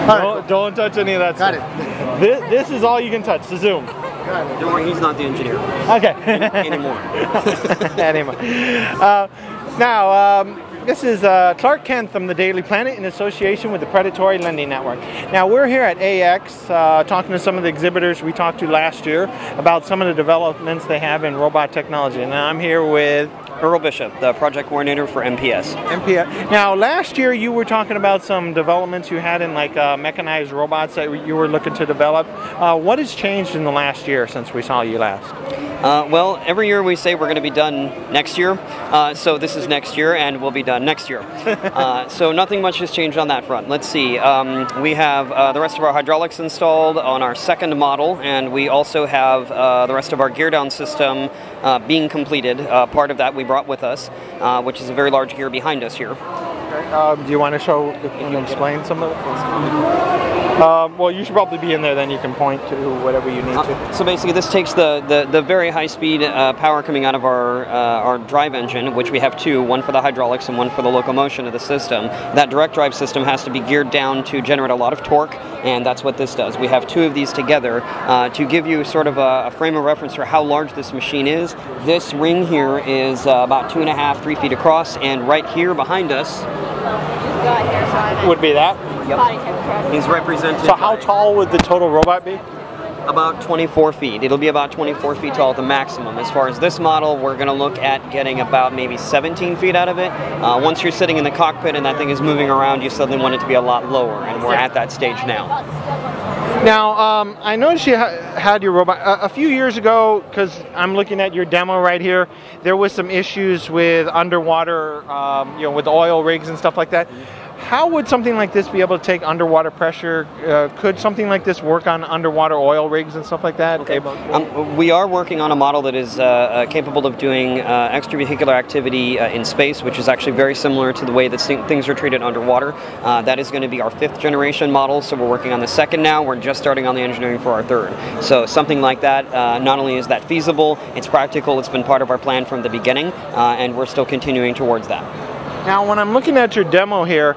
Don't touch any of that stuff. Got it. This is all you can touch, the zoom. Don't worry, he's not the engineer. Okay. Anymore. Anymore. This is Clark Kent from the Daily Planet in association with the Predatory Lending Network. Now we're here at AX talking to some of the exhibitors we talked to last year about some of the developments they have in robot technology. And I'm here with Earl Bishop, the project coordinator for MPS. MPS. Now last year you were talking about some developments you had in like mechanized robots that you were looking to develop. What has changed in the last year since we saw you last? Well, every year we say we're going to be done next year, so this is next year and we'll be done next year. So nothing much has changed on that front. Let's see, we have the rest of our hydraulics installed on our second model, and we also have the rest of our gear down system being completed. Part of that we brought with us, which is a very large gear behind us here. Okay. Do you want to show and explain some of it? Well, you should probably be in there, then you can point to whatever you need to. So basically this takes the very high-speed power coming out of our drive engine, which we have two, one for the hydraulics and one for the locomotion of the system. That direct drive system has to be geared down to generate a lot of torque, and that's what this does. We have two of these together to give you sort of a frame of reference for how large this machine is. This ring here is about 2.5, 3 feet across, and right here behind us would be that? Yep. He's represented. So how tall would the total robot be? About 24 feet. It'll be about 24 feet tall at the maximum. As far as this model, we're going to look at getting about maybe 17 feet out of it. Once you're sitting in the cockpit and that thing is moving around, you suddenly want it to be a lot lower, and we're at that stage now. Now, I noticed you had your robot a few years ago, because I'm looking at your demo right here. There was some issues with underwater, with oil rigs and stuff like that. How would something like this be able to take underwater pressure? Could something like this work on underwater oil rigs and stuff like that? Okay. We are working on a model that is capable of doing extravehicular activity in space, which is actually very similar to the way that things are treated underwater. That is going to be our 5th generation model, so we're working on the 2nd now. We're just starting on the engineering for our 3rd. So something like that, not only is that feasible, it's practical, it's been part of our plan from the beginning, and we're still continuing towards that. Now, when I'm looking at your demo here,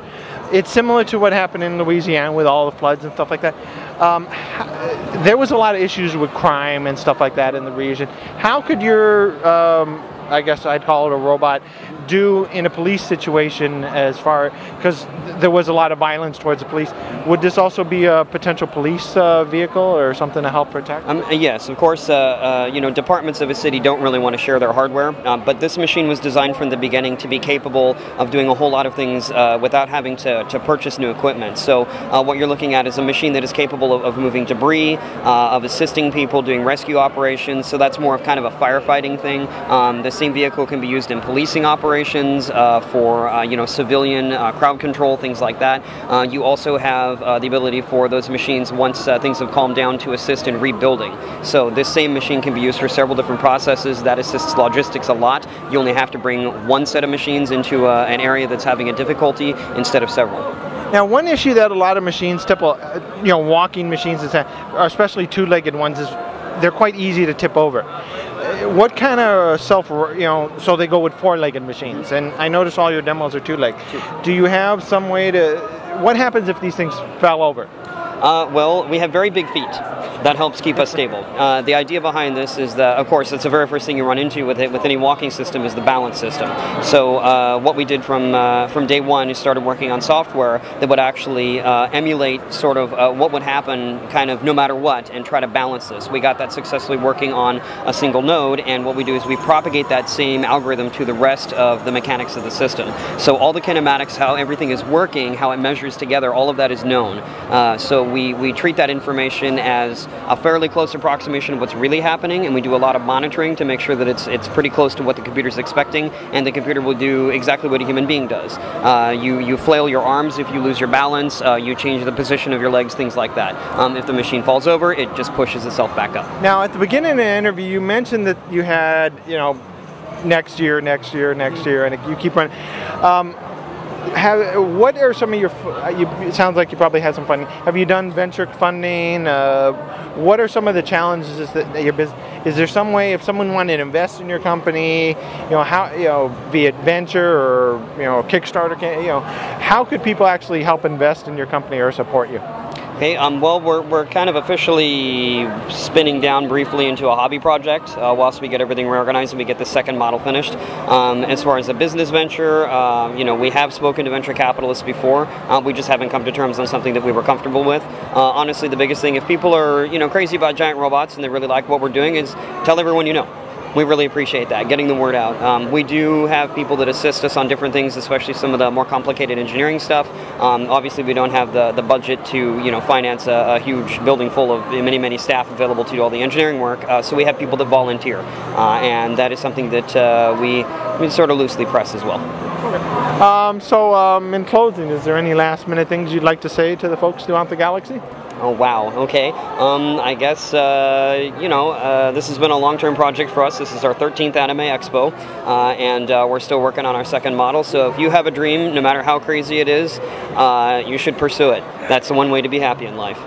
it's similar to what happened in Louisiana with all the floods and stuff like that. There was a lot of issues with crime and stuff like that in the region. How could your, I guess I'd call it a robot, do in a police situation as far, because there was a lot of violence towards the police. Would this also be a potential police vehicle or something to help protect? Yes, of course, departments of a city don't really want to share their hardware, but this machine was designed from the beginning to be capable of doing a whole lot of things without having to purchase new equipment. So what you're looking at is a machine that is capable of moving debris, of assisting people doing rescue operations, so that's more of kind of a firefighting thing. The same vehicle can be used in policing operations, for civilian crowd control, things like that. You also have the ability for those machines, once things have calmed down, to assist in rebuilding. So this same machine can be used for several different processes. That assists logistics a lot. You only have to bring one set of machines into an area that's having a difficulty instead of several. Now, one issue that a lot of machines, walking machines, especially two-legged ones, is they're quite easy to tip over. What kind of so they go with four-legged machines, and I notice all your demos are two-legged. Do you have some way to, what happens if these things fell over? Well, we have very big feet. That helps keep us stable. The idea behind this is that, of course, it's the very first thing you run into with any walking system is the balance system. So what we did from day one is started working on software that would actually emulate sort of what would happen kind of no matter what and try to balance this. We got that successfully working on a single node, and what we do is we propagate that same algorithm to the rest of the mechanics of the system. So all the kinematics, how everything is working, how it measures together, all of that is known. So we treat that information as a fairly close approximation of what's really happening, and we do a lot of monitoring to make sure that it's pretty close to what the computer's expecting, and the computer will do exactly what a human being does. You flail your arms if you lose your balance, you change the position of your legs, things like that. If the machine falls over, it just pushes itself back up. Now, at the beginning of the interview, you mentioned that you had, next year, and you keep running. What are some of your? It sounds like you probably had some funding. Have you done venture funding? What are some of the challenges that your business? Is there some way if someone wanted to invest in your company, how be it venture or Kickstarter, how could people actually help invest in your company or support you? Okay, well, we're kind of officially spinning down briefly into a hobby project whilst we get everything reorganized and we get the second model finished. As far as a business venture, we have spoken to venture capitalists before. We just haven't come to terms on something that we were comfortable with. Honestly, the biggest thing, if people are crazy about giant robots and they really like what we're doing, is tell everyone you know. We really appreciate that, getting the word out. We do have people that assist us on different things, especially some of the more complicated engineering stuff. Obviously, we don't have the budget to finance a huge building full of many staff available to do all the engineering work. So we have people that volunteer, and that is something that we sort of loosely press as well. Okay. In closing, is there any last-minute things you'd like to say to the folks throughout the galaxy? Oh, wow. Okay. I guess, this has been a long-term project for us. This is our 13th Anime Expo, and we're still working on our second model. So if you have a dream, no matter how crazy it is, you should pursue it. That's the one way to be happy in life.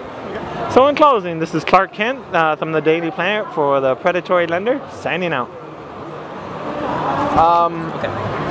So in closing, this is Clark Kent from the Daily Planet for the Predatory Lender, signing out. Okay.